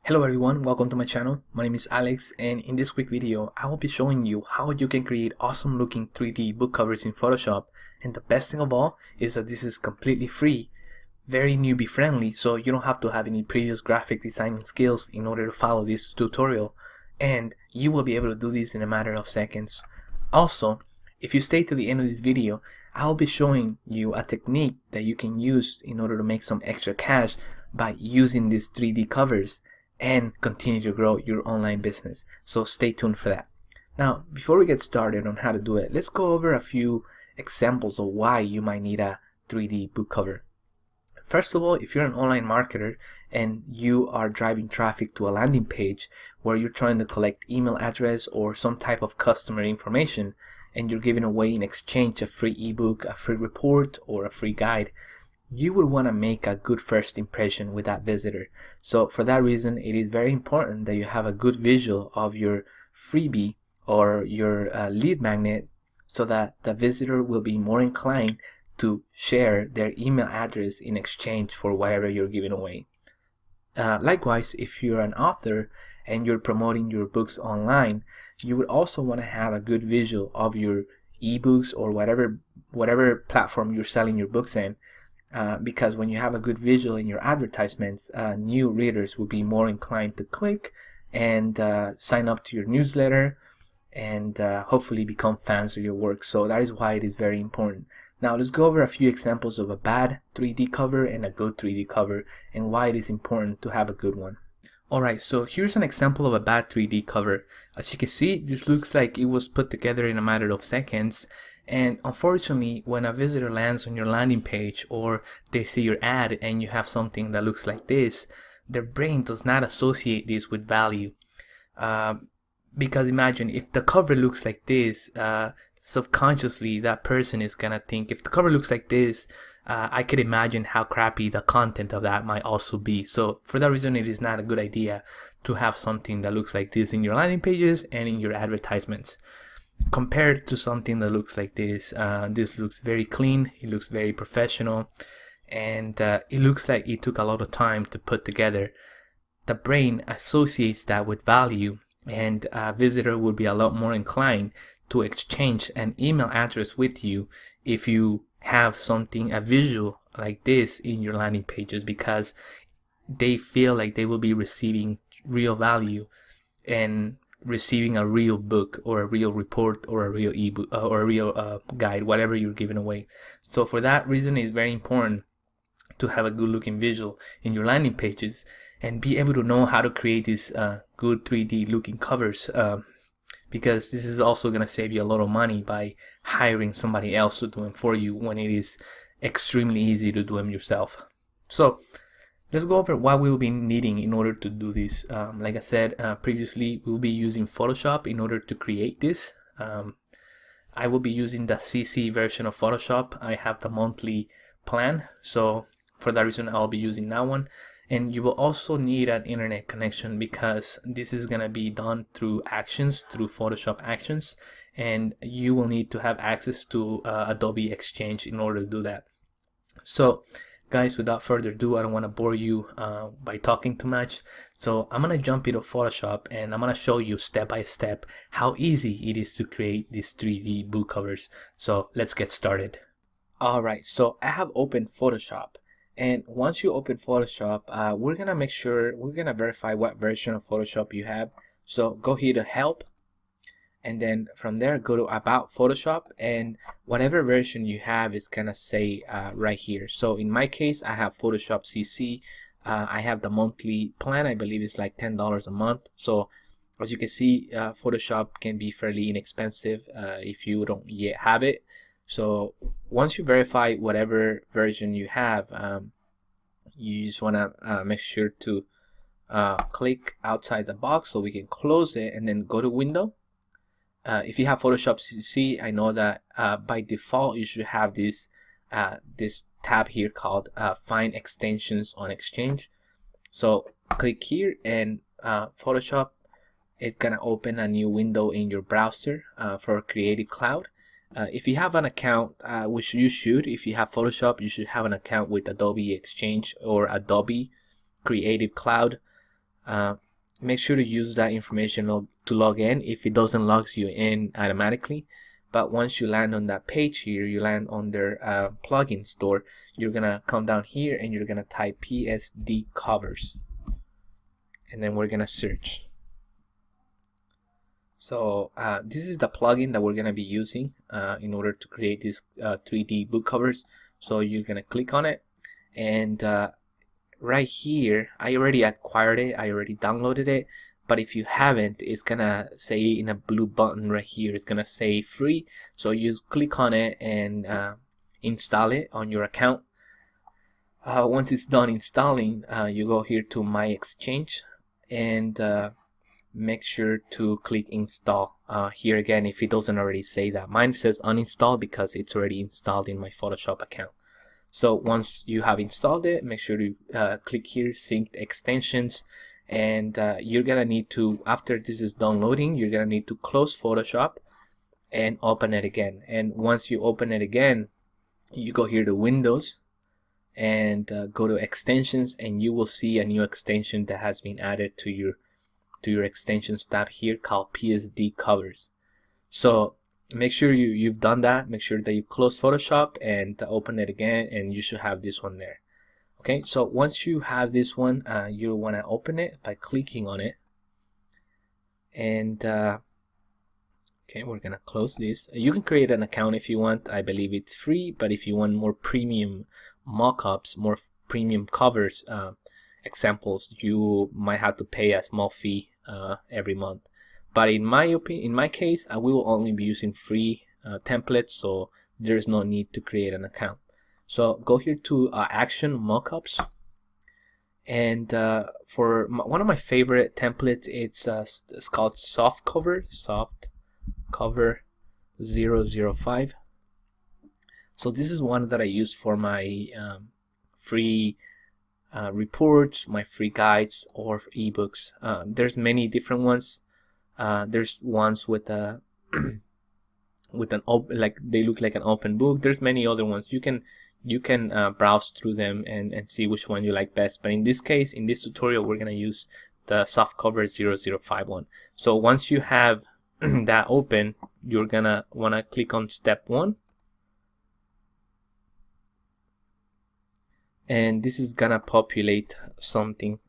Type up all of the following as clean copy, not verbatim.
Hello everyone, welcome to my channel. My name is Alex, and in this quick video I will be showing you how you can create awesome looking 3D book covers in Photoshop. And the best thing of all is that this is completely free, very newbie friendly, so you don't have to have any previous graphic designing skills in order to follow this tutorial, and you will be able to do this in a matter of seconds. Also, if you stay to the end of this video, I'll be showing you a technique that you can use in order to make some extra cash by using these 3D covers and continue to grow your online business. So stay tuned for that. Now, before we get started on how to do it, let's go over a few examples of why you might need a 3D book cover. First of all, if you're an online marketer and you are driving traffic to a landing page where you're trying to collect email address or some type of customer information, and you're giving away in exchange a free ebook, a free report, or a free guide, you would want to make a good first impression with that visitor. So for that reason, it is very important that you have a good visual of your freebie or your lead magnet, so that the visitor will be more inclined to share their email address in exchange for whatever you're giving away. Likewise, if you're an author and you're promoting your books online, you would also want to have a good visual of your ebooks or whatever platform you're selling your books in. Because when you have a good visual in your advertisements, new readers will be more inclined to click and sign up to your newsletter and hopefully become fans of your work. So that is why it is very important. Now let's go over a few examples of a bad 3D cover and a good 3D cover, and why it is important to have a good one. Alright, so here's an example of a bad 3D cover. As you can see, this looks like it was put together in a matter of seconds. And unfortunately, when a visitor lands on your landing page or they see your ad and you have something that looks like this, their brain does not associate this with value. Because imagine if the cover looks like this, subconsciously that person is gonna think, if the cover looks like this, I could imagine how crappy the content of that might also be. So for that reason, it is not a good idea to have something that looks like this in your landing pages and in your advertisements. Compared to something that looks like this, this looks very clean, it looks very professional, and it looks like it took a lot of time to put together. The brain associates that with value, and a visitor would be a lot more inclined to exchange an email address with you if you have something, a visual like this in your landing pages, because they feel like they will be receiving real value and receiving a real book or a real report or a real ebook or a real guide, whatever you're giving away. So for that reason, it's very important to have a good looking visual in your landing pages and be able to know how to create these good 3D looking covers, because this is also going to save you a lot of money by hiring somebody else to do them for you when it is extremely easy to do them yourself. So let's go over what we will be needing in order to do this. Like I said previously, we'll be using Photoshop in order to create this. I will be using the CC version of Photoshop. I have the monthly plan, so for that reason I'll be using that one. And you will also need an internet connection, because this is going to be done through Actions, through Photoshop Actions, and you will need to have access to Adobe Exchange in order to do that. So guys, without further ado, I don't want to bore you by talking too much, so I'm going to jump into Photoshop and I'm going to show you step by step how easy it is to create these 3D book covers. So let's get started. Alright, so I have opened Photoshop, and once you open Photoshop, we're going to verify what version of Photoshop you have. So go here to Help, and then from there go to About Photoshop, and whatever version you have is gonna say right here. So in my case, I have Photoshop CC. I have the monthly plan. I believe it's like $10 a month. So as you can see, Photoshop can be fairly inexpensive if you don't yet have it. So once you verify whatever version you have, you just want to make sure to click outside the box so we can close it, and then go to Window. If you have Photoshop CC, I know that by default you should have this this tab here called Find Extensions on Exchange. So click here, and Photoshop is gonna open a new window in your browser for Creative Cloud. If you have an account, which you should, if you have Photoshop, you should have an account with Adobe Exchange or Adobe Creative Cloud. make sure to use that information to log in. If it doesn't log you in automatically, but once you land on that page here, you land on their plugin store, you're gonna come down here and you're gonna type PSD covers, and then we're gonna search. So this is the plugin that we're gonna be using in order to create these 3D book covers. So you're gonna click on it, and right here, I already acquired it, I already downloaded it, but if you haven't, it's gonna say in a blue button right here, it's gonna say free. So you click on it and install it on your account. Once it's done installing, you go here to My Exchange and make sure to click install. Here again, if it doesn't already say that, mine says uninstall because it's already installed in my Photoshop account. So once you have installed it, make sure to click here, synced extensions, and you're gonna need to, after this is downloading, you're gonna need to close Photoshop and open it again. And once you open it again, you go here to Windows and go to extensions, and you will see a new extension that has been added to your extensions tab here called PSD covers. So make sure you've done that. Make sure that you close Photoshop and open it again, and you should have this one there. Okay, so once you have this one, you want to open it by clicking on it, and okay, we're gonna close this. You can create an account if you want. I believe it's free, but if you want more premium mockups, more premium covers, examples, you might have to pay a small fee every month. But in my opinion, in my case, we will only be using free templates, so there's no need to create an account. So go here to Action Mockups, and for one of my favorite templates, it's called Soft Cover 005. So this is one that I use for my free reports, my free guides, or ebooks. There's many different ones. There's ones with a with an open, like they look like an open book. There's many other ones. You can browse through them and see which one you like best. But in this case, in this tutorial, we're gonna use the Soft Cover 005 one. So once you have that open, you're gonna wanna click on step 1, and this is gonna populate something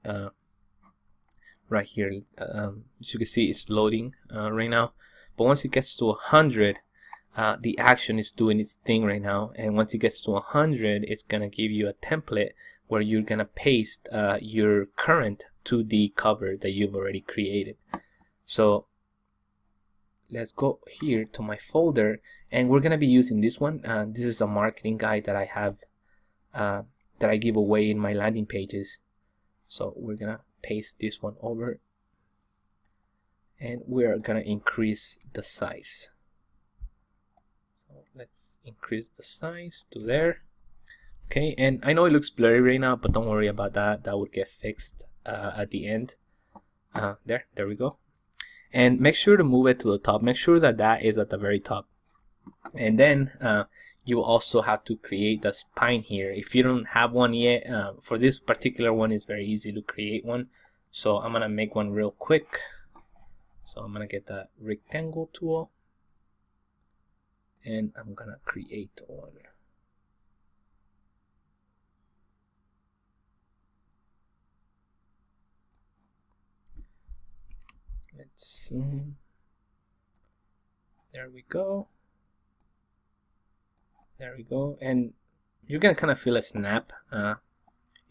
right here. As you can see, it's loading right now, but once it gets to 100, the action is doing its thing right now, and once it gets to 100, it's gonna give you a template where you're gonna paste your current 2D cover that you've already created. So let's go here to my folder, and we're gonna be using this one. This is a marketing guide that I have that I give away in my landing pages. So we're gonna paste this one over, and we're gonna increase the size. So let's increase the size to there. Okay, and I know it looks blurry right now, but don't worry about that. That would get fixed at the end. There we go. And make sure to move it to the top. Make sure that that is at the very top. And then you also have to create the spine here. If you don't have one yet, for this particular one, it's very easy to create one. So I'm gonna make one real quick. So I'm gonna get that rectangle tool, and I'm gonna create one. Let's see. There we go. There we go. And you're gonna kind of feel a snap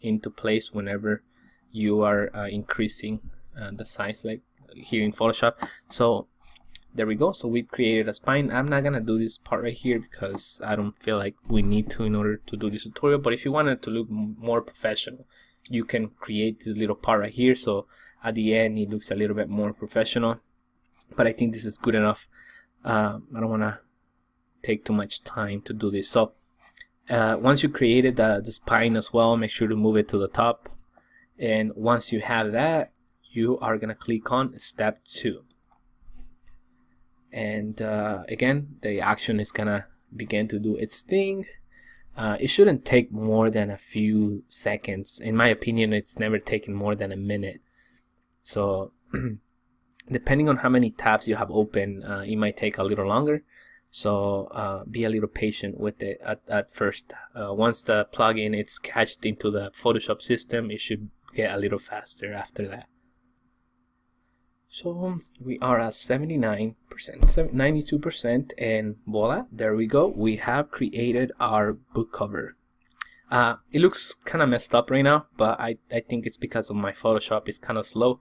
into place whenever you are increasing the size, like here in Photoshop. So there we go. So we've created a spine. I'm not gonna do this part right here because I don't feel like we need to in order to do this tutorial. But if you want it to look more professional, you can create this little part right here. So at the end, it looks a little bit more professional. But I think this is good enough. I don't want to take too much time to do this. So once you created the spine as well, make sure to move it to the top. And once you have that, you are gonna click on step 2. And again, the action is gonna begin to do its thing. It shouldn't take more than a few seconds. In my opinion, it's never taken more than a minute. So depending on how many tabs you have open, it might take a little longer. So be a little patient with it at first. Once the plugin is cached into the Photoshop system, it should get a little faster after that. So we are at 79%, 92%, and voila, there we go. We have created our book cover. It looks kind of messed up right now, but I think it's because of my Photoshop is kind of slow.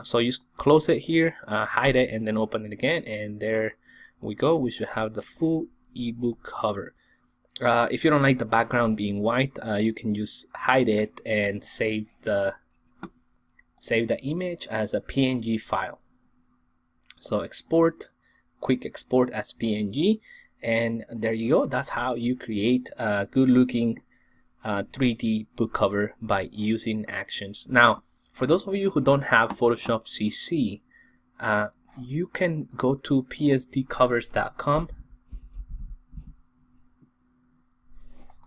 So you close it here, hide it, and then open it again, and there we go. We should have the full ebook cover. If you don't like the background being white, you can just hide it and save the image as a PNG file. So export, quick export as PNG, and there you go. That's how you create a good looking 3D book cover by using actions. Now, for those of you who don't have Photoshop CC, you can go to psdcovers.com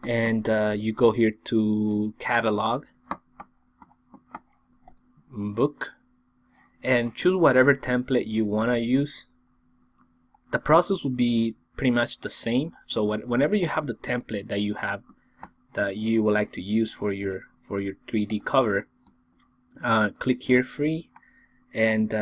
and you go here to catalog, book, and choose whatever template you want to use. The process will be pretty much the same. So whenever you have the template that you have that you would like to use for your 3D cover, click here, free, and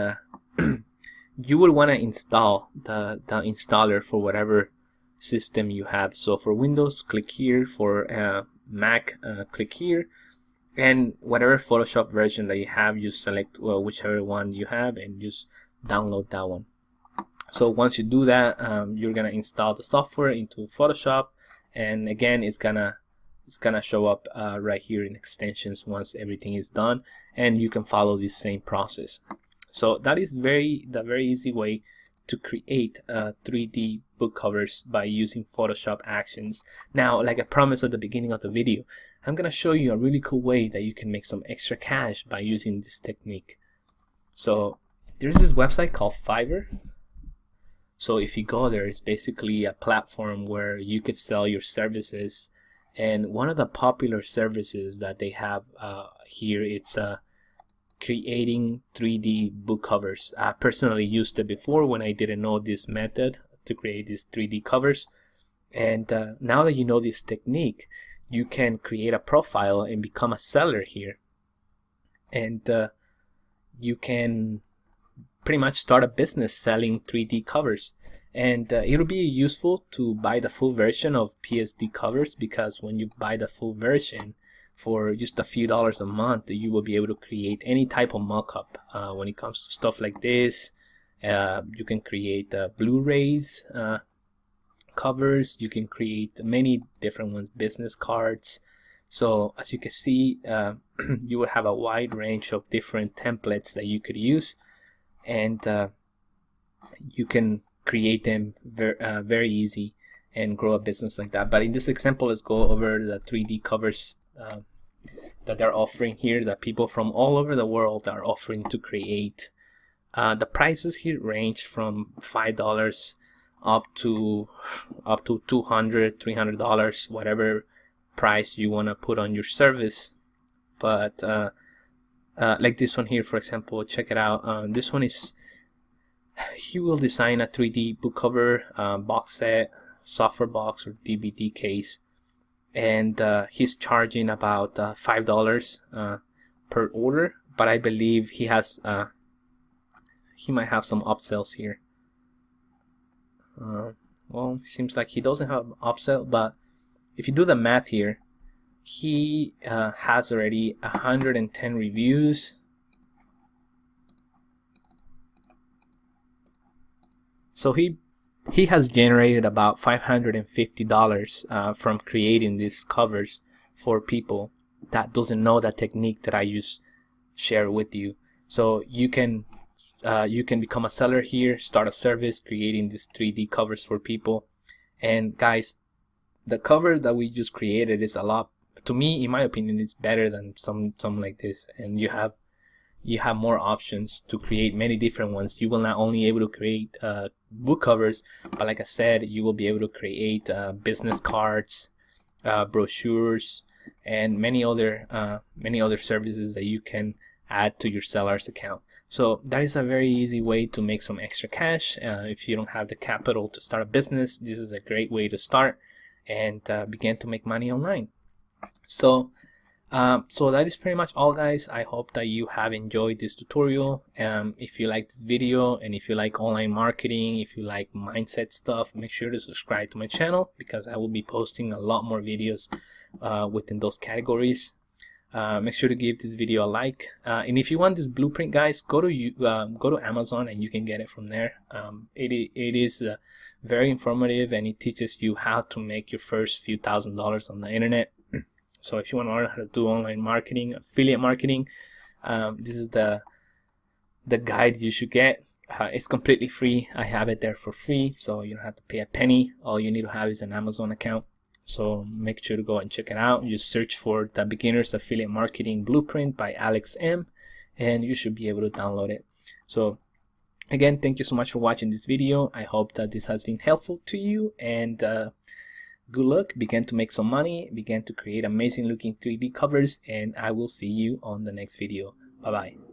you will want to install the installer for whatever system you have. So for Windows, click here. For Mac, click here, and whatever Photoshop version that you have, you select whichever one you have and just download that one. So once you do that, you're gonna install the software into Photoshop, and again it's gonna show up right here in extensions once everything is done, and you can follow this same process. So that is the very easy way to create 3D book covers by using Photoshop actions. Now, like I promised at the beginning of the video, I'm gonna show you a really cool way that you can make some extra cash by using this technique. So there's this website called Fiverr. So if you go there, it's basically a platform where you could sell your services. And one of the popular services that they have here, it's creating 3D book covers. I personally used it before when I didn't know this method to create these 3D covers. And now that you know this technique, you can create a profile and become a seller here. And you can pretty much start a business selling 3D covers. And it'll be useful to buy the full version of PSD covers, because when you buy the full version for just a few dollars a month, you will be able to create any type of mockup. When it comes to stuff like this, you can create Blu-rays covers, you can create many different ones, business cards. So as you can see, you will have a wide range of different templates that you could use, and you can create them very easy and grow a business like that. But in this example, let's go over the 3D covers that they're offering here, that people from all over the world are offering to create. The prices here range from $5 up to $200, $300, whatever price you want to put on your service. But like this one here, for example, check it out. This one is, he will design a 3D book cover, box set, software box, or DVD case, and he's charging about $5 per order. But I believe he has he might have some upsells here. Well, it seems like he doesn't have an upsell, but if you do the math here, he has already 110 reviews. So he has generated about $550 from creating these covers for people that doesn't know that technique that I just share with you. So you can become a seller here, start a service creating these 3D covers for people. And guys, the cover that we just created is a lot, to me, in my opinion, it's better than some like this. And you have more options to create many different ones. You will not only able to create book covers, but like I said, you will be able to create business cards, brochures, and many other services that you can add to your seller's account. So that is a very easy way to make some extra cash. If you don't have the capital to start a business, this is a great way to start and begin to make money online. So that is pretty much all, guys. I hope that you have enjoyed this tutorial. If you like this video, and if you like online marketing, if you like mindset stuff, make sure to subscribe to my channel, because I will be posting a lot more videos within those categories. Make sure to give this video a like, and if you want this blueprint, guys, go to Amazon and you can get it from there. It is very informative, and it teaches you how to make your first few $1,000s on the internet. So if you want to learn how to do online marketing, affiliate marketing, this is the guide you should get. It's completely free. I have it there for free, so you don't have to pay a penny. All you need to have is an Amazon account. So make sure to go and check it out. Just search for the Beginner's Affiliate Marketing Blueprint by Alex M, and you should be able to download it. So again, thank you so much for watching this video. I hope that this has been helpful to you, and good luck. Begin to make some money, begin to create amazing looking 3D covers, and I will see you on the next video. Bye bye.